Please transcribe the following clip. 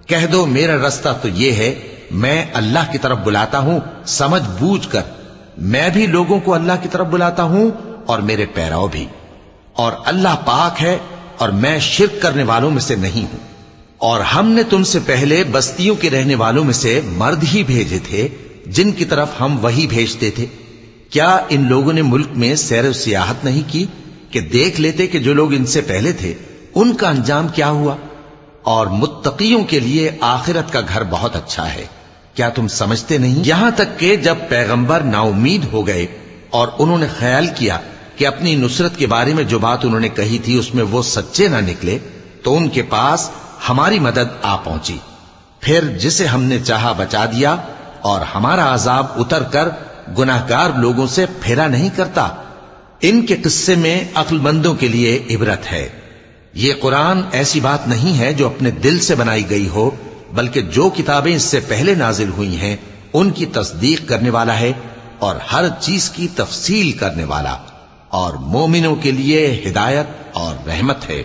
کہہ دو میرا رستہ تو یہ ہے، میں اللہ کی طرف بلاتا ہوں سمجھ بوجھ کر، میں بھی لوگوں کو اللہ کی طرف بلاتا ہوں اور میرے پیراو بھی، اور اللہ پاک ہے اور میں شرک کرنے والوں میں سے نہیں ہوں۔ اور ہم نے تم سے پہلے بستیوں کے رہنے والوں میں سے مرد ہی بھیجے تھے جن کی طرف ہم وہی بھیجتے تھے۔ کیا ان لوگوں نے ملک میں سیر و سیاحت نہیں کی کہ دیکھ لیتے کہ جو لوگ ان سے پہلے تھے ان کا انجام کیا ہوا؟ اور متقیوں کے لیے آخرت کا گھر بہت اچھا ہے، کیا تم سمجھتے نہیں؟ یہاں تک کہ جب پیغمبر نا امید ہو گئے اور انہوں نے خیال کیا کہ اپنی نصرت کے بارے میں جو بات انہوں نے کہی تھی اس میں وہ سچے نہ نکلے، تو ان کے پاس ہماری مدد آ پہنچی، پھر جسے ہم نے چاہا بچا دیا، اور ہمارا عذاب اتر کر گناہگار لوگوں سے پھیرا نہیں کرتا۔ ان کے قصے میں عقل مندوں کے لیے عبرت ہے۔ یہ قرآن ایسی بات نہیں ہے جو اپنے دل سے بنائی گئی ہو، بلکہ جو کتابیں اس سے پہلے نازل ہوئی ہیں ان کی تصدیق کرنے والا ہے اور ہر چیز کی تفصیل کرنے والا، اور مومنوں کے لیے ہدایت اور رحمت ہے۔